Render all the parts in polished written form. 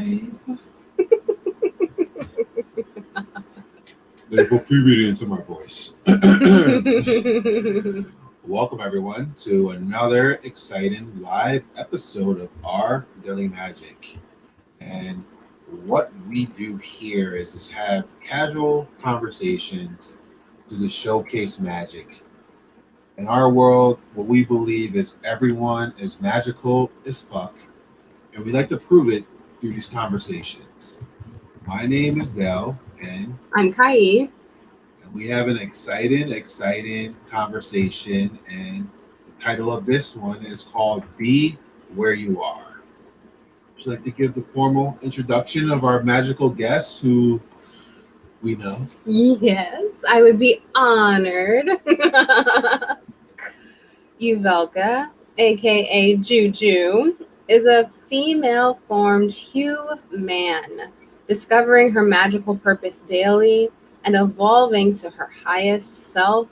live. They put puberty into my voice. Welcome, everyone, to another exciting live episode of our Daily Magic. And what we do here is just have casual conversations to just showcase magic. In our world, what we believe is everyone is magical as fuck, and we like to prove it through these conversations. My name is Dell, and I'm Kai. we have an exciting conversation. And the title of this one is called Be Where You Are. Would you like to give the formal introduction of our magical guests who we know? Yes, I would be honored. Yuvelca, aka Juju, is a female formed Hue-man, discovering her magical purpose daily and evolving to her highest self,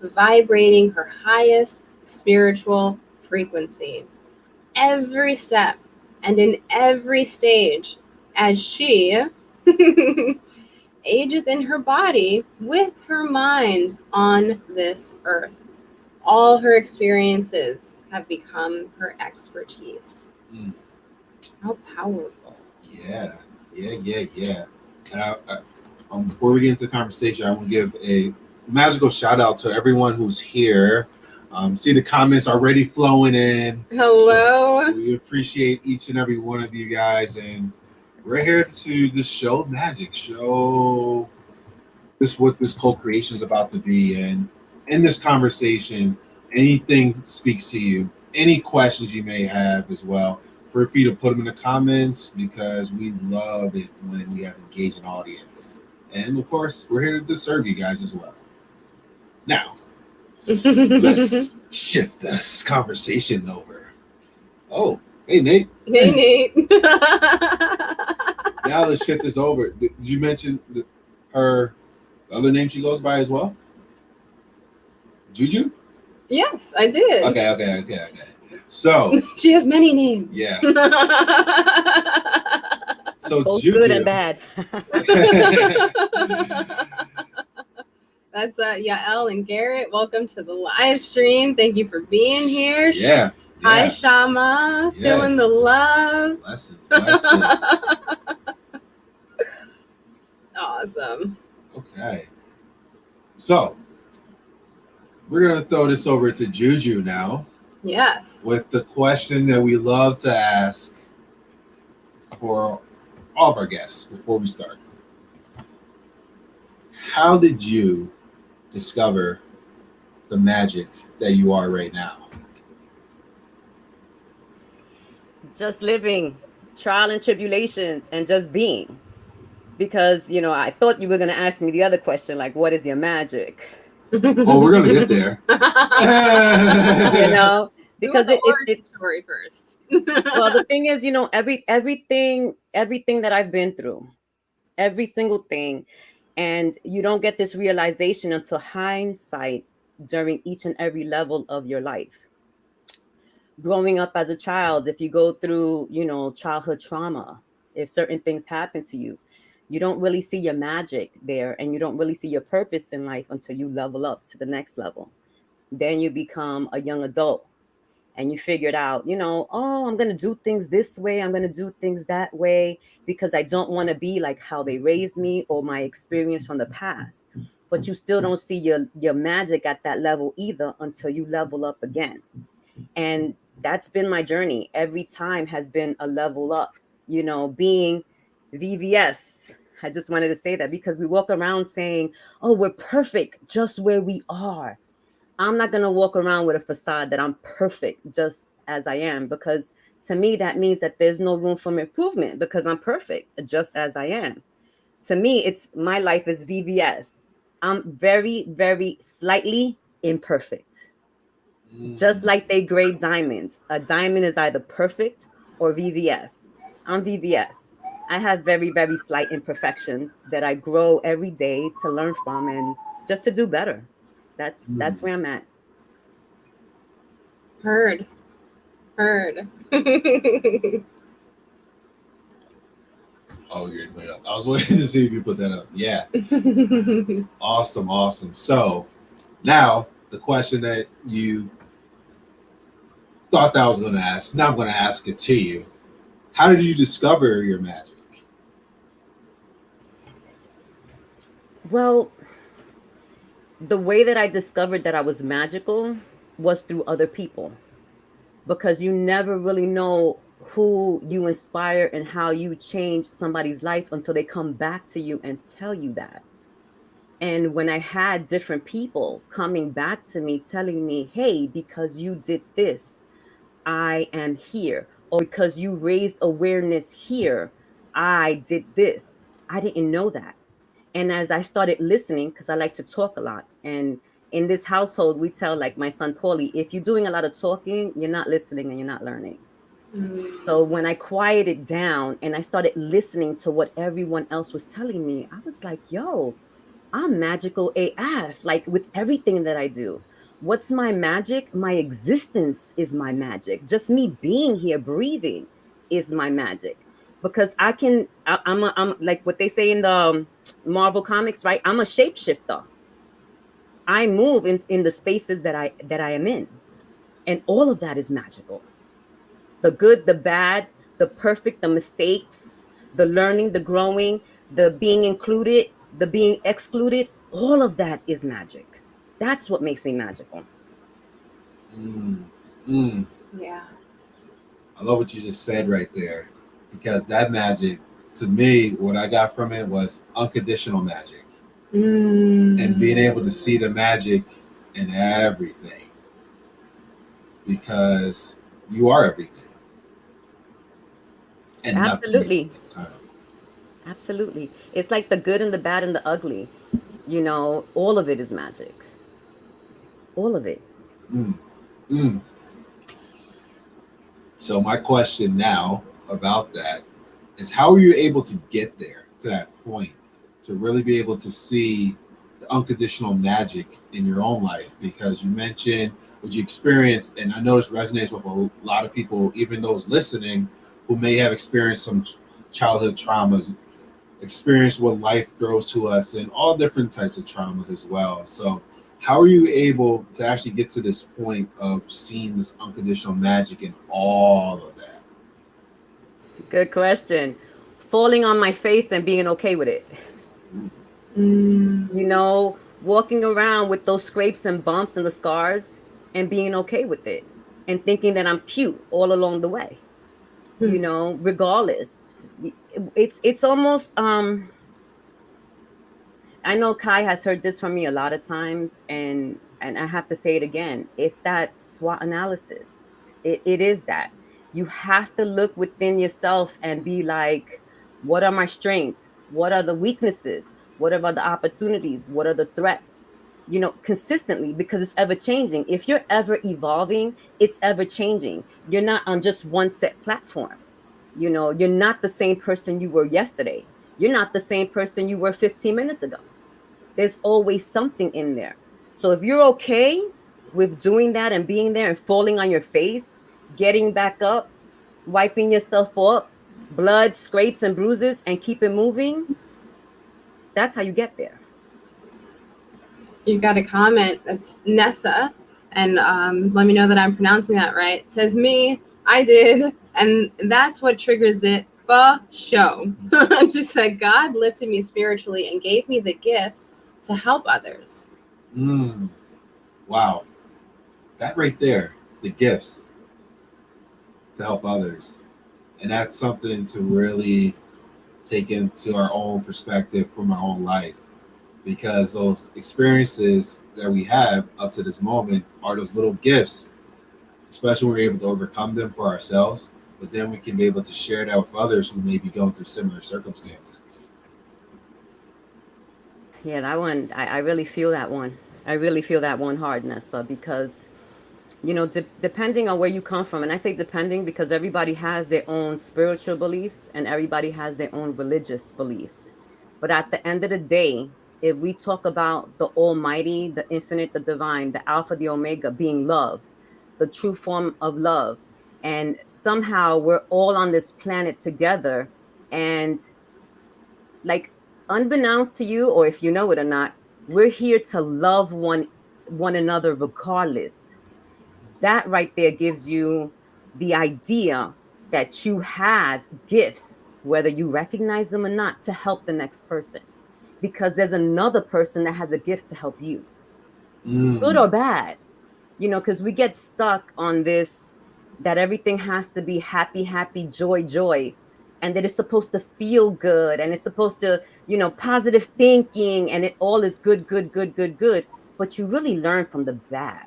vibrating her highest spiritual frequency. Every step and in every stage, as she ages in her body with her mind on this earth. All her experiences have become her expertise. Mm. How powerful. Yeah. And before we get into the conversation, I want to give a magical shout out to everyone who's here. See the comments already flowing in. Hello. So we appreciate each and every one of you guys, and we're here to just show magic, show this what this co-creation is about to be. And in this conversation, anything speaks to you, any questions you may have as well, feel free to put them in the comments because we love it when we have engaged an audience. And of course, we're here to serve you guys as well. Now, let's shift this conversation over. Oh, hey, Nate. Hey, Nate. Now let's shift this over. Did you mention her other name she goes by as well? Juju? Yes, I did. Okay. So she has many names. Yeah. So both Juju, good and bad. That's Yael and Garrett. Welcome to the live stream. Thank you for being here. Yeah. Hi, Shama. Yeah. Feeling the love. Blessings. Awesome. Okay. So we're gonna throw this over to Juju now. Yes. With the question that we love to ask for all of our guests before we start. How did you discover the magic that you are right now? Just living, trial and tribulations, and just being. Because, I thought you were going to ask me the other question, like, what is your magic? Oh, we're going to get there. Because it's story first. Well, the thing is, everything that I've been through, every single thing, and you don't get this realization until hindsight during each and every level of your life. Growing up as a child, if you go through, childhood trauma, if certain things happen to you, you don't really see your magic there, and you don't really see your purpose in life until you level up to the next level. Then you become a young adult and you figured out, I'm going to do things this way. I'm going to do things that way because I don't want to be like how they raised me or my experience from the past. But you still don't see your magic at that level either until you level up again. And that's been my journey. Every time has been a level up, being VVS. I just wanted to say that because we walk around saying, oh, we're perfect just where we are. I'm not going to walk around with a facade that I'm perfect just as I am, because to me, that means that there's no room for improvement because I'm perfect just as I am. To me, my life is VVS. I'm very, very slightly imperfect. Just like they grade diamonds. A diamond is either perfect or VVS. I'm VVS. I have very, very slight imperfections that I grow every day to learn from and just to do better. That's where I'm at. Heard. Oh, you're putting it up. I was waiting to see if you put that up. Yeah. Awesome, awesome. So now the question that you thought that I was going to ask, now I'm going to ask it to you. How did you discover your magic? Well, the way that I discovered that I was magical was through other people, because you never really know who you inspire and how you change somebody's life until they come back to you and tell you that. And when I had different people coming back to me telling me, hey, because you did this, I am here. Or because you raised awareness here, I did this. I didn't know that. And as I started listening, because I like to talk a lot, and in this household, we tell like my son Paulie, if you're doing a lot of talking, you're not listening and you're not learning. So when I quieted down and I started listening to what everyone else was telling me, I was like, yo, I'm magical AF, like with everything that I do. What's my magic? My existence is my magic. Just me being here, breathing is my magic. Because I'm like what they say in the Marvel comics, right? I'm a shapeshifter. I move in the spaces that I am in. And all of that is magical. The good, the bad, the perfect, the mistakes, the learning, the growing, the being included, the being excluded, all of that is magic. That's what makes me magical. Mm, mm. Yeah. I love what you just said right there, because that magic, to me, what I got from it was unconditional magic, and being able to see the magic in everything, because you are everything and nothing at the Absolutely. same time. Absolutely. It's like the good and the bad and the ugly. All of it is magic. All of it. Mm, mm. So my question now about that is, how are you able to get there to that point, to really be able to see the unconditional magic in your own life? Because you mentioned what you experienced, and I know this resonates with a lot of people, even those listening, who may have experienced some childhood traumas, experience what life throws to us, and all different types of traumas as well. So how are you able to actually get to this point of seeing this unconditional magic in all of that? Good question. Falling on my face and being okay with it. Walking around with those scrapes and bumps and the scars and being okay with it and thinking that I'm cute all along the way, regardless. It's almost I know Kai has heard this from me a lot of times, and I have to say it again. It's that SWOT analysis. It is that. You have to look within yourself and be like, what are my strengths? What are the weaknesses? What are the opportunities? What are the threats? Consistently, because it's ever changing. If you're ever evolving, it's ever changing. You're not on just one set platform. You're not the same person you were yesterday. You're not the same person you were 15 minutes ago. There's always something in there. So if you're okay with doing that and being there and falling on your face, getting back up, wiping yourself up, blood, scrapes, and bruises, and keep it moving, that's how you get there. You got a comment. That's Nessa, and let me know that I'm pronouncing that right. It says me, I did, and that's what triggers it for show. She said, God lifted me spiritually and gave me the gift to help others. Wow, that right there, the gifts to help others, and that's something to really take into our own perspective from our own life, because those experiences that we have up to this moment are those little gifts, especially when we're able to overcome them for ourselves, but then we can be able to share that with others who may be going through similar circumstances. Yeah, that one, I really feel that one. I really feel that one hard, Nessa, because depending on where you come from, and I say depending because everybody has their own spiritual beliefs and everybody has their own religious beliefs. But at the end of the day, if we talk about the Almighty, the infinite, the divine, the Alpha, the Omega being love, the true form of love, and somehow we're all on this planet together, and like unbeknownst to you, or if you know it or not, we're here to love one another regardless. That right there gives you the idea that you have gifts, whether you recognize them or not, to help the next person, because there's another person that has a gift to help you, good or bad. Because we get stuck on this, that everything has to be happy, happy, joy, joy, and that it's supposed to feel good, and it's supposed to, positive thinking, and it all is good, good, good, good, good. But you really learn from the bad.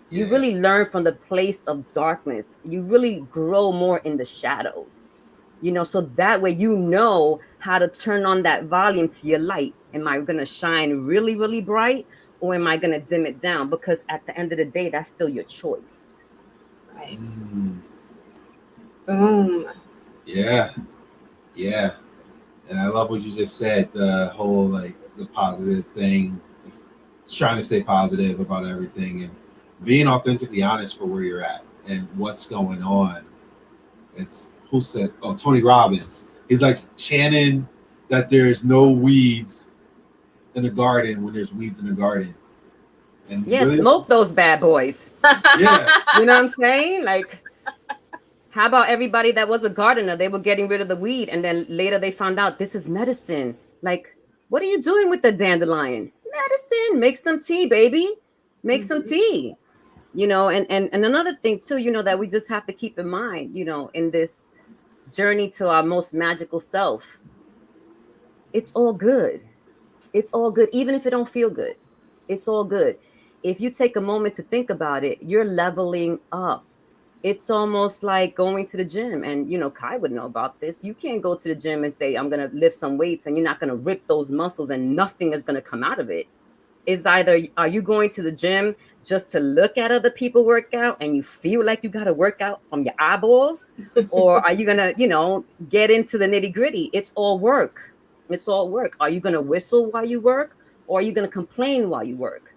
You Yeah. really learn from the place of darkness. You really grow more in the shadows, so that way you know how to turn on that volume to your light. Am I going to shine really, really bright, or am I going to dim it down? Because at the end of the day, that's still your choice. Right. Mm. Boom. Yeah. Yeah. And I love what you just said, the whole like the positive thing, just trying to stay positive about everything and being authentically honest for where you're at and what's going on. It's who said, oh, Tony Robbins. He's like chanting that there's no weeds in the garden when there's weeds in the garden. And Yeah, really, smoke those bad boys. yeah. You know what I'm saying? Like, how about everybody that was a gardener? They were getting rid of the weed, and then later they found out this is medicine. Like, what are you doing with the dandelion? Medicine. Make some tea, baby. Make some tea. And another thing too, that we just have to keep in mind, in this journey to our most magical self, it's all good. It's all good, even if it don't feel good. It's all good. If you take a moment to think about it, you're leveling up. It's almost like going to the gym, and Kai would know about this. You can't go to the gym and say, I'm going to lift some weights, and you're not going to rip those muscles and nothing is going to come out of it. It's either, are you going to the gym just to look at other people work out and you feel like you got to work out from your eyeballs, or are you going to get into the nitty gritty? It's all work. It's all work. Are you going to whistle while you work, or are you going to complain while you work?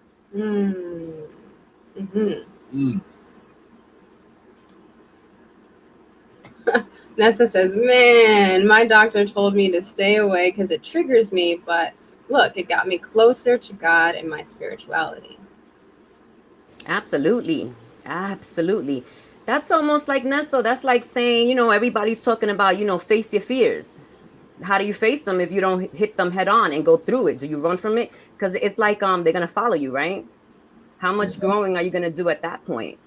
Nessa says, man, my doctor told me to stay away because it triggers me, but look, it got me closer to God and my spirituality. Absolutely. Absolutely. That's almost like Nessa. That's like saying, everybody's talking about, face your fears. How do you face them if you don't hit them head on and go through it? Do you run from it? Because it's like they're going to follow you, right? How much growing are you going to do at that point?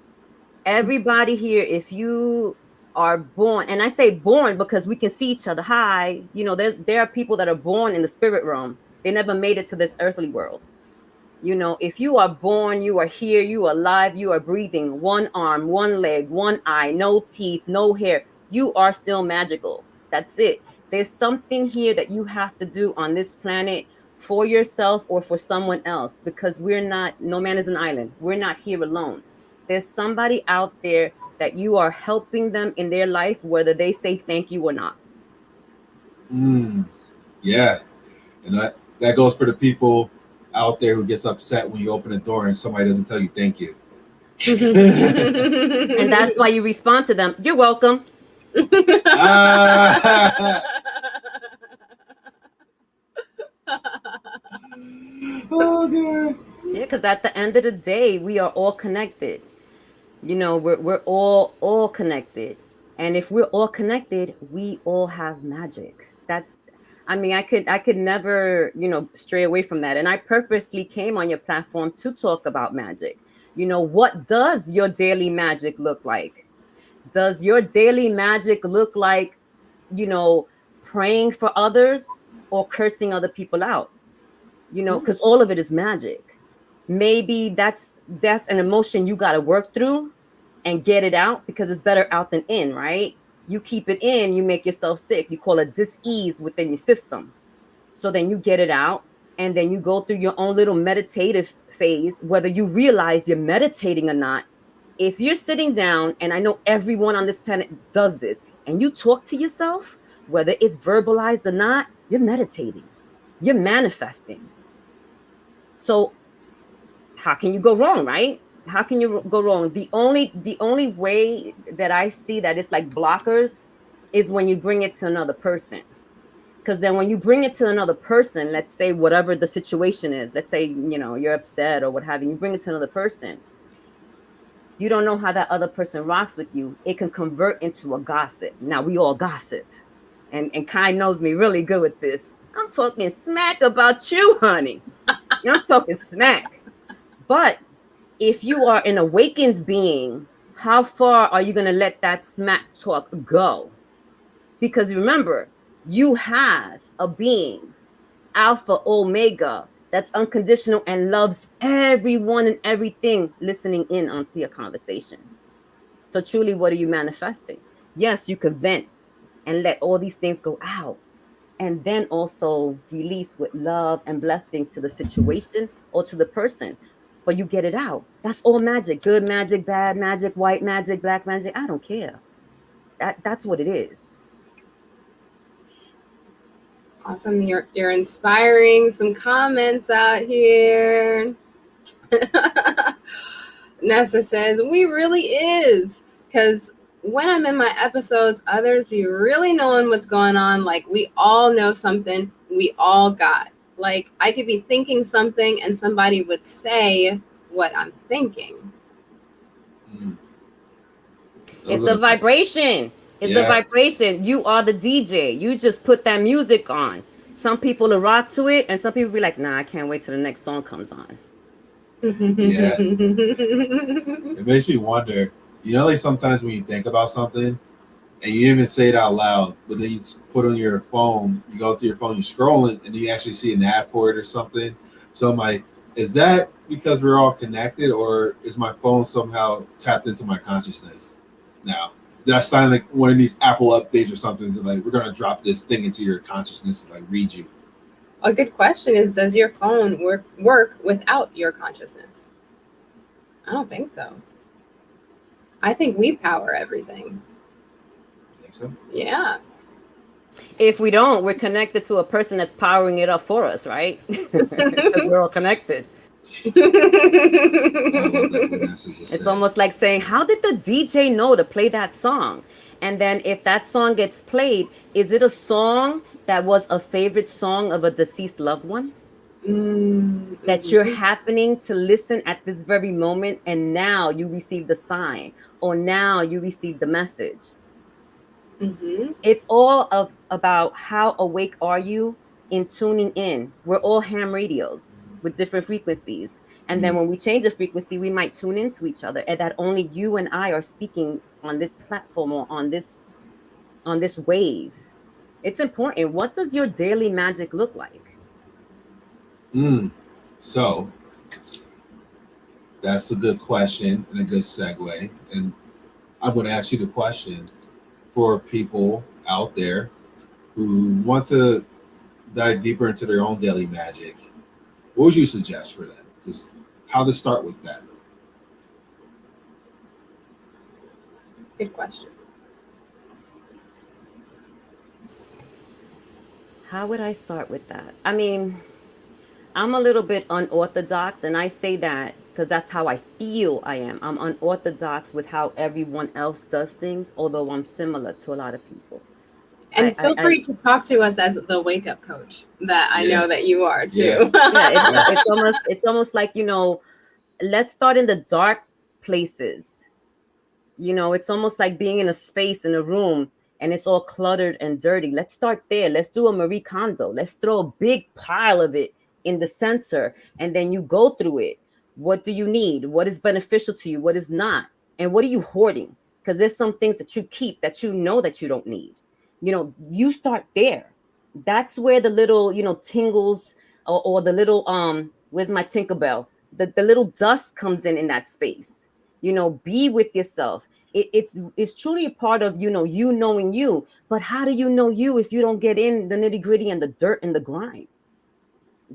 Everybody here, if you are born, and I say born because we can see each other. Hi, there are people that are born in the spirit realm. They never made it to this earthly world. If you are born, you are here, you are alive, you are breathing, one arm, one leg, one eye, no teeth, no hair. You are still magical. That's it. There's something here that you have to do on this planet for yourself or for someone else, because no man is an island. We're not here alone. There's somebody out there that you are helping them in their life, whether they say thank you or not. Yeah. And that goes for the people out there who gets upset when you open the door and somebody doesn't tell you thank you. And that's why you respond to them. You're welcome. Oh, God. Yeah, because at the end of the day, we are all connected. We're all connected. And if we're all connected, we all have magic. I could never, stray away from that. And I purposely came on your platform to talk about magic. What does your daily magic look like? Does your daily magic look like, praying for others or cursing other people out? Because all of it is magic. Maybe that's an emotion you got to work through and get it out, because it's better out than in, right? You keep it in, you make yourself sick. You call it dis-ease within your system. So then you get it out, and then you go through your own little meditative phase, whether you realize you're meditating or not. If you're sitting down, and I know everyone on this planet does this, and you talk to yourself, whether it's verbalized or not, you're meditating, you're manifesting. So how can you go wrong, right? How can you go wrong? The only way that I see that it's like blockers is when you bring it to another person. Because then when you bring it to another person, let's say whatever the situation is, let's say, you're upset or what have you bring it to another person. You don't know how that other person rocks with you. It can convert into a gossip. Now we all gossip. And Kai knows me really good with this. I'm talking smack about you, honey. I'm talking smack. But if you are an awakened being, how far are you going to let that smack talk go? Because remember, you have a being, Alpha Omega, that's unconditional and loves everyone and everything listening in onto your conversation. So truly, what are you manifesting? Yes, you can vent and let all these things go out, and then also release with love and blessings to the situation or to the person. But you get it out. That's all magic. Good magic, bad magic, white magic, black magic. I don't care. That's what it is. Awesome. You're inspiring some comments out here. Nessa says, we really is. Because when I'm in my episodes, others be really knowing what's going on. Like, we all know something we all got. Like, I could be thinking something and somebody would say what I'm thinking. It's the vibration. It's the vibration. You are the DJ. You just put that music on. Some people will rock to it, and some people be like, nah, I can't wait till the next song comes on. Yeah. It makes me wonder, like sometimes when you think about something and you even say it out loud, but then you put on your phone, you go to your phone, you scroll it, and you actually see an ad for it or something. So I'm like, is that because we're all connected, or is my phone somehow tapped into my consciousness now? Did I sign like one of these Apple updates or something to like, we're going to drop this thing into your consciousness to like read you? A good question is, does your phone work without your consciousness? I don't think so. I think we power everything. Think so? Yeah. If we don't, we're connected to a person that's powering it up for us, right? Because we're all connected. It's almost like saying, how did the DJ know to play that song? And then if that song gets played, is it a song that was a favorite song of a deceased loved one? That you're happening to listen at this very moment, and now you receive the sign, or now you receive the message. It's all about how awake are you in tuning in. We're all ham radios with different frequencies. And then when we change the frequency, we might tune into each other, and that only you and I are speaking on this platform or on this wave. It's important. What does your daily magic look like? So that's a good question and a good segue. And I'm going to ask you the question for people out there who want to dive deeper into their own daily magic. What would you suggest for them? Just how to start with that? Good question. How would I start with that? I mean, I'm a little bit unorthodox, and I say that because that's how I feel I am. I'm unorthodox with how everyone else does things, although I'm similar to a lot of people. And feel free to talk to us as the wake up coach that I know that you are too. It's almost like, let's start in the dark places. It's almost like being in a space, in a room, and it's all cluttered and dirty. Let's start there. Let's do a Marie Kondo. Let's throw a big pile of it in the center, and then you go through it. What do you need? What is beneficial to you? What is not? And what are you hoarding? Because there's some things that you keep that you know that you don't need. You start there. That's where the little, tingles or the little, where's my Tinkerbell? The little dust comes in that space. Be with yourself. It's truly a part of, you knowing you. But how do you know you if you don't get in the nitty gritty and the dirt and the grime?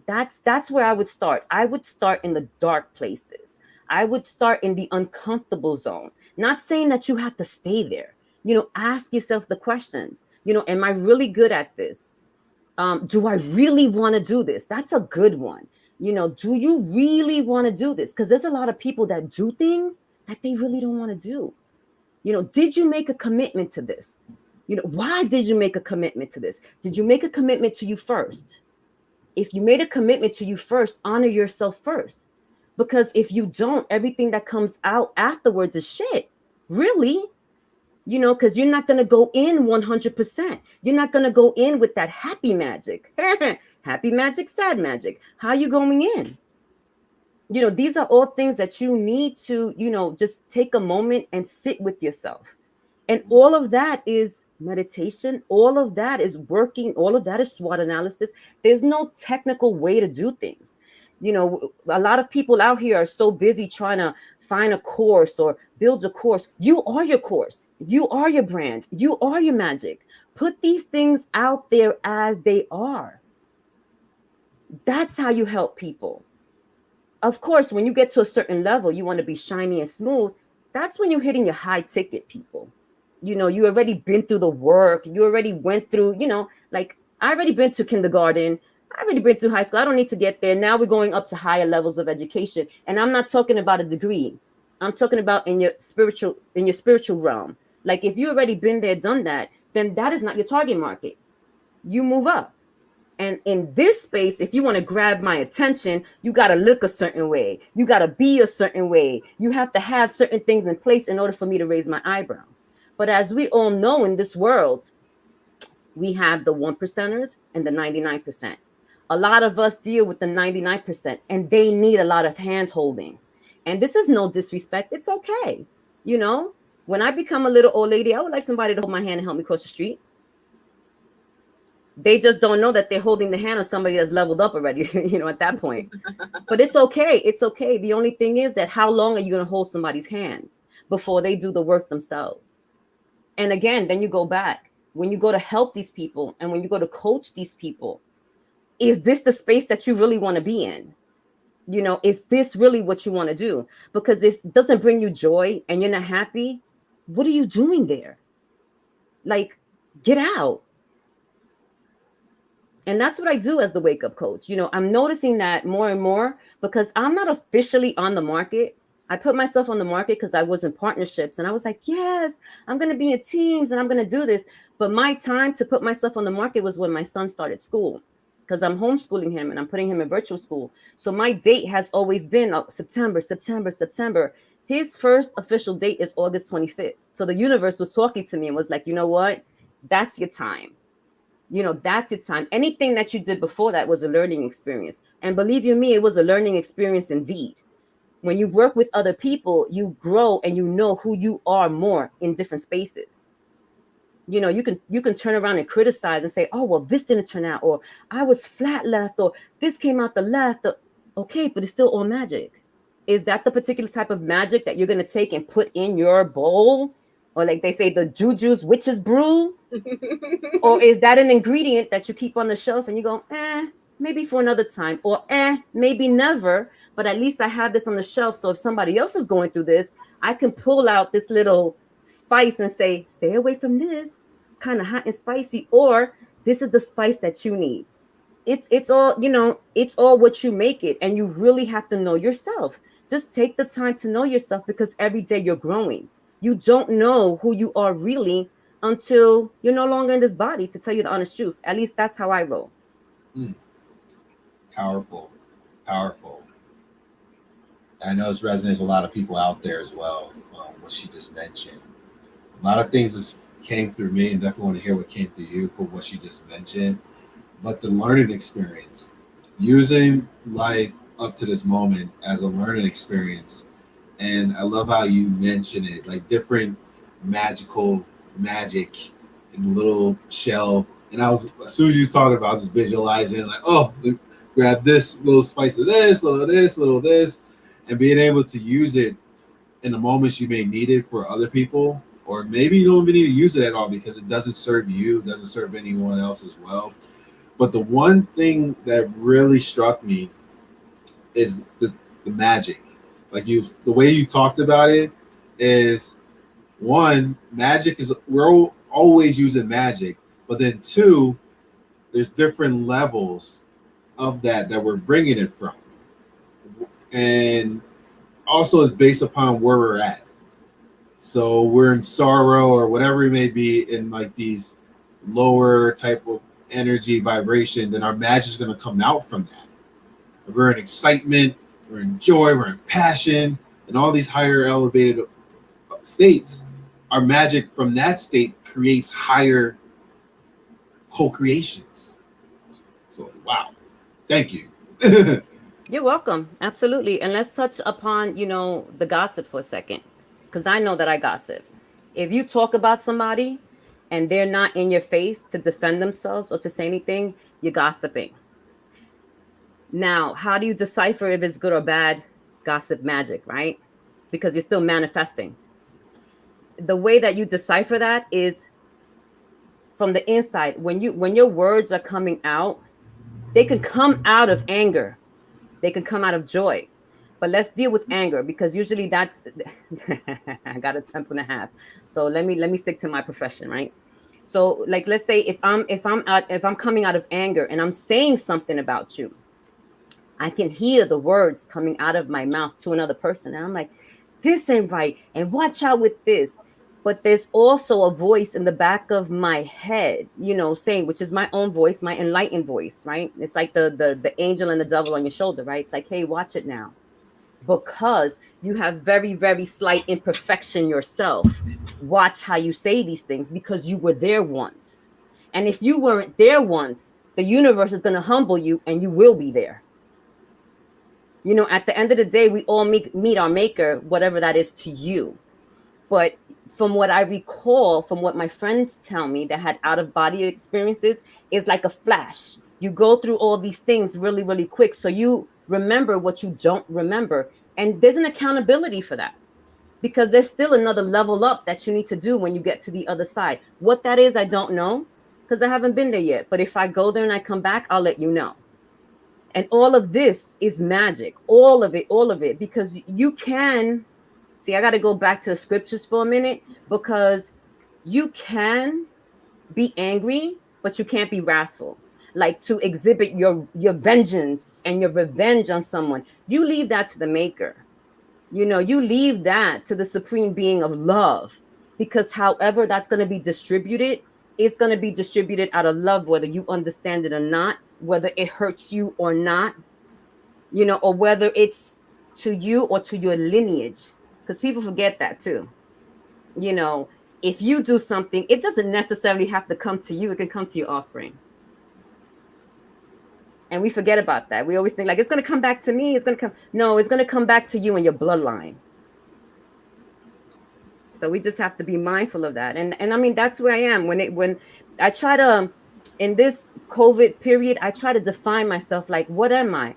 That's where I would start. I would start in the dark places. I would start in the uncomfortable zone. Not saying that you have to stay there. Ask yourself the questions. Am I really good at this? Do I really want to do this? That's a good one. Do you really want to do this? Because there's a lot of people that do things that they really don't want to do. Did you make a commitment to this? You know, why did you make a commitment to this? Did you make a commitment to you first? If you made a commitment to you first, honor yourself first. Because if you don't, everything that comes out afterwards is shit. Really? You know, because you're not going to go in 100%. You're not going to go in with that happy magic. Happy magic, sad magic. How are you going in? You know, these are all things that you need to, you know, just take a moment and sit with yourself. And all of that is meditation. All of that is working. All of that is SWOT analysis. There's no technical way to do things. You know, a lot of people out here are so busy trying to find a course or build a course. You are your course. You are your brand. You are your magic. Put these things out there as they are. That's how you help people. Of course, when you get to a certain level, you want to be shiny and smooth. That's when you're hitting your high ticket people. You know, you already been through the work. You already went through, you know, like I already been to kindergarten. I already been through high school. I don't need to get there. Now we're going up to higher levels of education. And I'm not talking about a degree. I'm talking about in your spiritual realm. Like if you already been there, done that, then that is not your target market. You move up. And in this space, if you want to grab my attention, you got to look a certain way. You got to be a certain way. You have to have certain things in place in order for me to raise my eyebrow. But as we all know in this world, we have the 1%ers and the 99%. A lot of us deal with the 99%, and they need a lot of hand holding. And this is no disrespect. It's okay. You know, when I become a little old lady, I would like somebody to hold my hand and help me cross the street. They just don't know that they're holding the hand of somebody that's leveled up already, you know, at that point. But it's okay. It's okay. The only thing is that how long are you going to hold somebody's hand before they do the work themselves? And again, then you go back. When you go to help these people and when you go to coach these people, is this the space that you really want to be in? You know, is this really what you want to do? Because if it doesn't bring you joy and you're not happy, what are you doing there? Like, get out. And that's what I do as the wake up coach. You know, I'm noticing that more and more because I'm not officially on the market. I put myself on the market because I was in partnerships and I was like, yes, I'm going to be in teams and I'm going to do this. But my time to put myself on the market was when my son started school because I'm homeschooling him and I'm putting him in virtual school. So my date has always been September. His first official date is August 25th. So the universe was talking to me and was like, you know what? That's your time. You know, that's your time. Anything that you did before that was a learning experience. And believe you me, it was a learning experience indeed. When you work with other people, you grow and you know who you are more in different spaces. You know, you can turn around and criticize and say, oh, well, this didn't turn out, or I was flat left, or this came out the left. Okay, but it's still all magic. Is that the particular type of magic that you're going to take and put in your bowl? Or like they say, the Juju's witch's brew? Or is that an ingredient that you keep on the shelf and you go, maybe for another time, or maybe never, but at least I have this on the shelf. So if somebody else is going through this, I can pull out this little spice and say, stay away from this. It's kind of hot and spicy, or this is the spice that you need. It's all, you know, it's all what you make it. And you really have to know yourself. Just take the time to know yourself because every day you're growing. You don't know who you are really until you're no longer in this body, to tell you the honest truth. At least that's how I roll. Powerful. I know this resonates with a lot of people out there as well, what she just mentioned. A lot of things that came through me, and definitely want to hear what came through you for what she just mentioned. But the learning experience, using life up to this moment as a learning experience. And I love how you mention it, like different magic in the little shell. And I was, as soon as you was talking about, I was just visualizing like, oh, grab this little spice of this, little this, and being able to use it in the moments you may need it for other people, or maybe you don't even need to use it at all because it doesn't serve you, doesn't serve anyone else as well. But the one thing that really struck me is the magic. Like the way you talked about it is, one, magic is, we're always using magic, but then two, there's different levels of that we're bringing it from, and also it's based upon where we're at. So we're in sorrow or whatever it may be, in like these lower type of energy vibration, then our magic is going to come out from that. If we're in excitement, we're in joy, we're in passion, and all these higher elevated states. Our magic from that state creates higher co-creations. So wow, thank you. You're welcome. Absolutely. And let's touch upon, the gossip for a second, because I know that I gossip. If you talk about somebody and they're not in your face to defend themselves or to say anything, you're gossiping. Now, how do you decipher if it's good or bad gossip magic, right? Because you're still manifesting. The way that you decipher that is from the inside. When your words are coming out, they can come out of anger. They can come out of joy. But let's deal with anger, because usually that's I got a temper and a half. So let me stick to my profession, right? So like, let's say if I'm coming out of anger and I'm saying something about you, I can hear the words coming out of my mouth to another person. And I'm like, this ain't right. And watch out with this. But there's also a voice in the back of my head, saying, which is my own voice, my enlightened voice, right? It's like the angel and the devil on your shoulder, right? It's like, hey, watch it now. Because you have very, very slight imperfection yourself. Watch how you say these things, because you were there once. And if you weren't there once, the universe is going to humble you and you will be there. At the end of the day, we all meet our maker, whatever that is to you. But from what I recall, from what my friends tell me that had out of body experiences, is like a flash. You go through all these things really, really quick. So you remember what you don't remember. And there's an accountability for that, because there's still another level up that you need to do when you get to the other side. What that is, I don't know, because I haven't been there yet. But if I go there and I come back, I'll let you know. And all of this is magic, all of it, because you can see, I got to go back to the scriptures for a minute, because you can be angry, but you can't be wrathful. Like to exhibit your vengeance and your revenge on someone, you leave that to the maker. You leave that to the supreme being of love, because however that's going to be distributed, it's going to be distributed out of love, whether you understand it or not, whether it hurts you or not, or whether it's to you or to your lineage, because people forget that too. If you do something, it doesn't necessarily have to come to you. It can come to your offspring. And we forget about that. We always think like, it's going to come back to me. It's going to come. No, it's going to come back to you and your bloodline. So we just have to be mindful of that. And I mean, that's where I am when I try to, in this COVID period, I try to define myself. Like, what am I?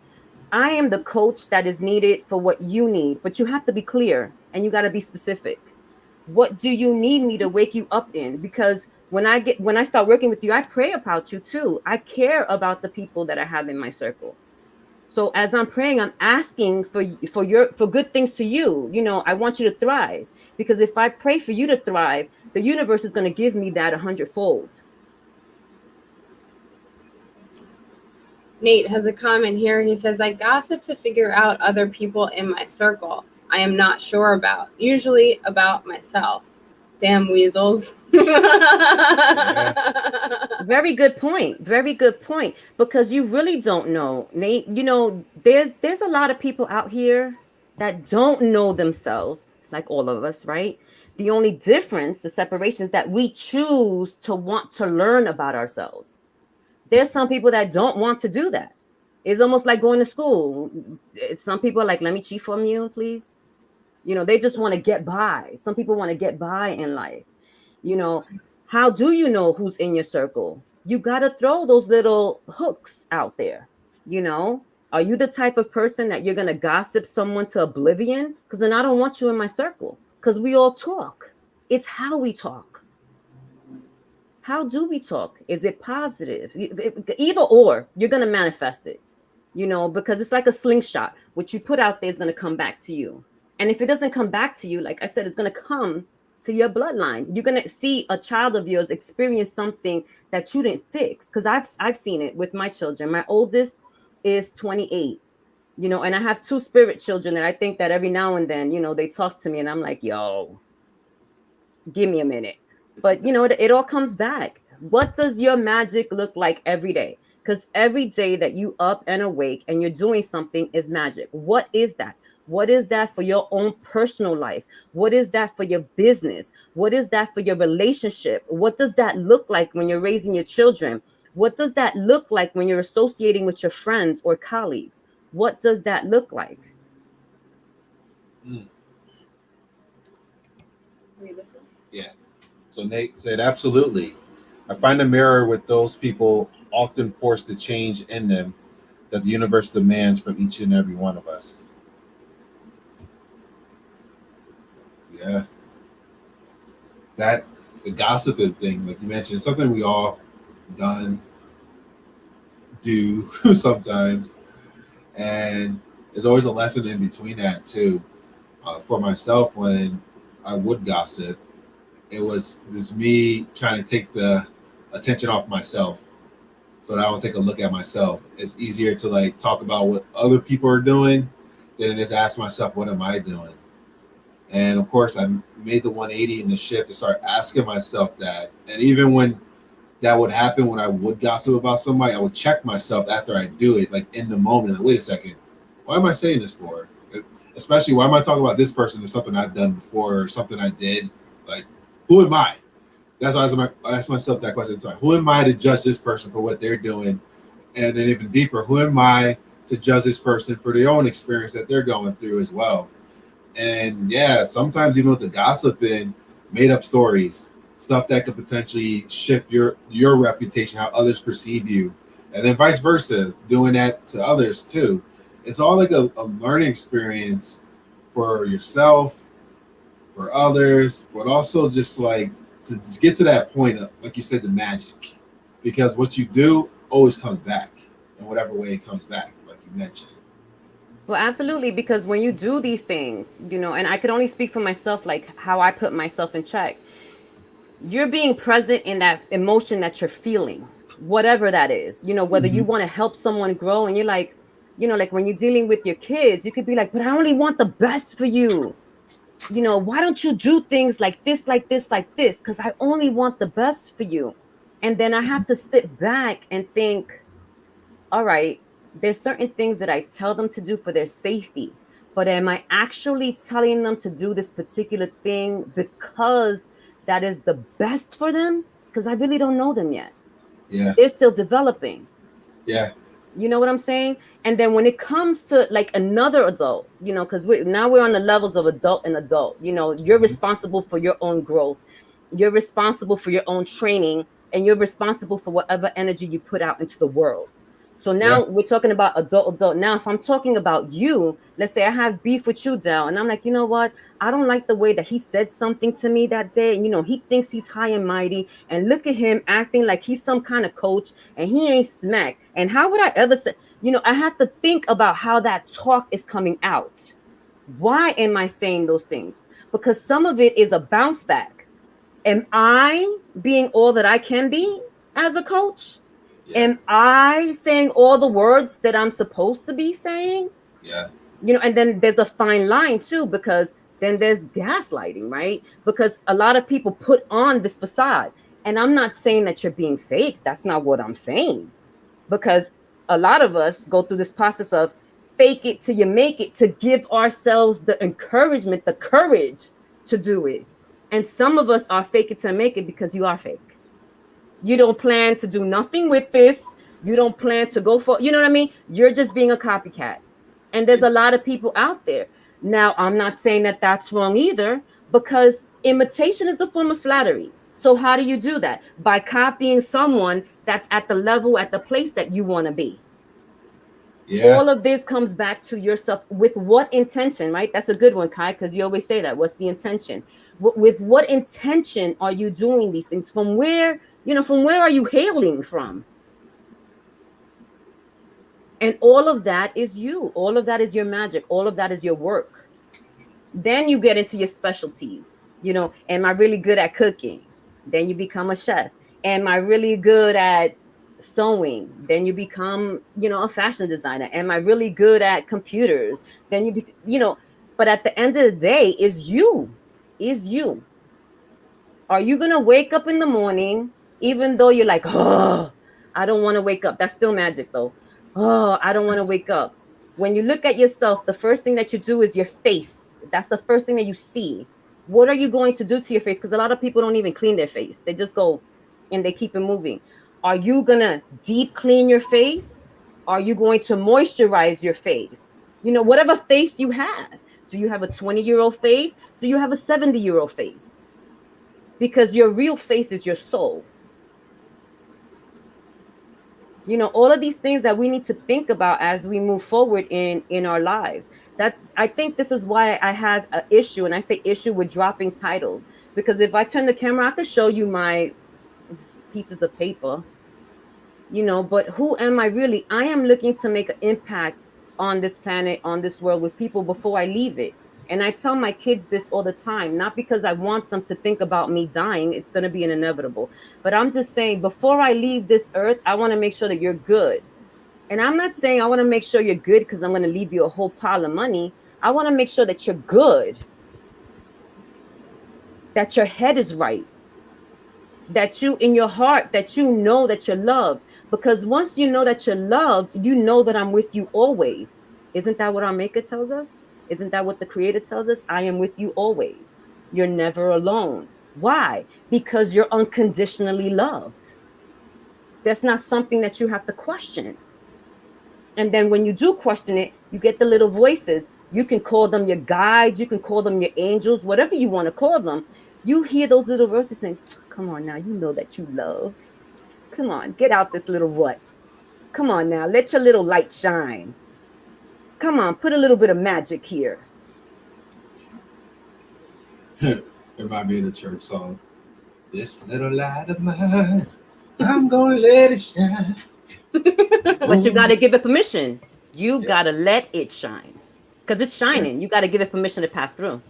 I am the coach that is needed for what you need, but you have to be clear and you got to be specific. What do you need me to wake you up in? Because when I start working with you, I pray about you too. I care about the people that I have in my circle. So as I'm praying, I'm asking for good things to you. I want you to thrive, because if I pray for you to thrive, the universe is going to give me that 100-fold. Nate has a comment here. He says, I gossip to figure out other people in my circle I am not sure about, usually about myself. Damn weasels. Yeah. Very good point. Very good point. Because you really don't know, Nate. There's a lot of people out here that don't know themselves, like all of us, right? The only difference, the separation, is that we choose to want to learn about ourselves. There's some people that don't want to do that. It's almost like going to school. Some people are like, let me cheat from you, please. They just want to get by. Some people want to get by in life. How do you know who's in your circle? You got to throw those little hooks out there. Are you the type of person that you're going to gossip someone to oblivion? Because then I don't want you in my circle, because we all talk. It's how we talk. How do we talk? Is it positive? Either or, you're going to manifest it, because it's like a slingshot. What you put out there is going to come back to you. And if it doesn't come back to you, like I said, it's going to come to your bloodline. You're going to see a child of yours experience something that you didn't fix. Because I've seen it with my children. My oldest is 28, and I have two spirit children that I think that every now and then, they talk to me and I'm like, yo, Give me a minute. But it all comes back. What does your magic look like every day? Because every day that you up and awake and you're doing something is magic. What is that? What is that for your own personal life? What is that for your business? What is that for your relationship? What does that look like when you're raising your children? What does that look like when you're associating with your friends or colleagues? What does that look like? Mm. Read this one. Yeah. So Nate said, absolutely. I find a mirror with those people often force the change in them that the universe demands from each and every one of us. Yeah. That the gossiping thing, like you mentioned, something we all done, do sometimes. And there's always a lesson in between that too. For myself, when I would gossip, it was just me trying to take the attention off myself so that I don't take a look at myself. It's easier to like talk about what other people are doing than it is ask myself, what am I doing? And of course, I made the 180 in the shift to start asking myself that. And even when that would happen, when I would gossip about somebody, I would check myself after I do it, like in the moment. Like, wait a second, why am I saying this for? Especially, why am I talking about this person or something I've done before or something I did? Like, who am I? That's why I ask myself that question. Sorry, who am I to judge this person for what they're doing? And then even deeper, who am I to judge this person for their own experience that they're going through as well? And yeah, sometimes even with the gossiping, made up stories, stuff that could potentially shift your reputation, how others perceive you, and then vice versa, doing that to others too. It's all like a learning experience for yourself, for others, but also just like to just get to that point of, like you said, the magic, because what you do always comes back in whatever way it comes back, like you mentioned. Well, absolutely, because when you do these things, and I could only speak for myself, like how I put myself in check, you're being present in that emotion that you're feeling, whatever that is, whether you Mhm. want to help someone grow and you're like, like when you're dealing with your kids, you could be like, but I only want the best for you. Why don't you do things like this, like this, like this? Because I only want the best for you. And then I have to sit back and think, all right, there's certain things that I tell them to do for their safety, but am I actually telling them to do this particular thing because that is the best for them? Because I really don't know them yet. Yeah, They're still developing. yeah, You know what I'm saying? And then when it comes to like another adult, because now we're on the levels of adult and adult, you're mhm, responsible for your own growth. You're responsible for your own training, and you're responsible for whatever energy you put out into the world. So yeah, now we're talking about adult. Now, if I'm talking about you, let's say I have beef with you, Dell, and I'm like, you know what? I don't like the way that he said something to me that day. And, he thinks he's high and mighty. And look at him acting like he's some kind of coach and he ain't smack. And how would I ever say, I have to think about how that talk is coming out. Why am I saying those things? Because some of it is a bounce back. Am I being all that I can be as a coach? yeah, Am I saying all the words that I'm supposed to be saying? yeah, And then there's a fine line too, because then there's gaslighting, right? Because a lot of people put on this facade. And I'm not saying that you're being fake. That's not what I'm saying. Because a lot of us go through this process of fake it till you make it to give ourselves the encouragement, the courage to do it. And some of us are fake it to make it because you are fake. You don't plan to do nothing with this. You don't plan to go for, you know what I mean? You're just being a copycat. And there's a lot of people out there. Now, I'm not saying that that's wrong either, because imitation is the form of flattery. So, how do you do that? By copying someone that's at the level, at the place that you want to be. yeah, All of this comes back to yourself. With what intention, right? That's a good one, Kai, because you always say that. What's the intention? With what intention are you doing these things? From where are you hailing from? And all of that is you. All of that is your magic. All of that is your work. Then you get into your specialties. Am I really good at cooking? Then you become a chef. Am I really good at sewing? Then you become, a fashion designer. Am I really good at computers? Then but at the end of the day, is you. Are you going to wake up in the morning, even though you're like, oh, I don't want to wake up? That's still magic, though. Oh, I don't want to wake up. When you look at yourself, the first thing that you do is your face. That's the first thing that you see. What are you going to do to your face? Because a lot of people don't even clean their face. They just go and they keep it moving. Are you going to deep clean your face? Are you going to moisturize your face? You know, whatever face you have. Do you have a 20-year-old face? Do you have a 70-year-old face? Because your real face is your soul. You know, all of these things that we need to think about as we move forward in our lives. I think this is why I have an issue, and I say issue with dropping titles, because if I turn the camera, I could show you my pieces of paper, you know, but who am I really? I am looking to make an impact on this planet, on this world, with people before I leave it. And I tell my kids this all the time, not because I want them to think about me dying. It's going to be an inevitable. But I'm just saying, before I leave this earth, I want to make sure that you're good. And I'm not saying I want to make sure you're good because I'm going to leave you a whole pile of money. I want to make sure that you're good, that your head is right, that you in your heart, that you know that you're loved. Because once you know that you're loved, you know that I'm with you always. Isn't that what our maker tells us? Isn't that what the creator tells us? I am with you always. You're never alone. Why? Because you're unconditionally loved. That's not something that you have to question. And then when you do question it, you get the little voices. You can call them your guides. You can call them your angels, whatever you want to call them. You hear those little voices saying, come on now, you know that you loved. Come on, get out this little what? Come on now, let your little light shine. Come on, put a little bit of magic here. It might be the church song. This little light of mine, I'm gonna let it shine. But you got to give it permission. You got to let it shine. Because it's shining. You got to give it permission to pass through.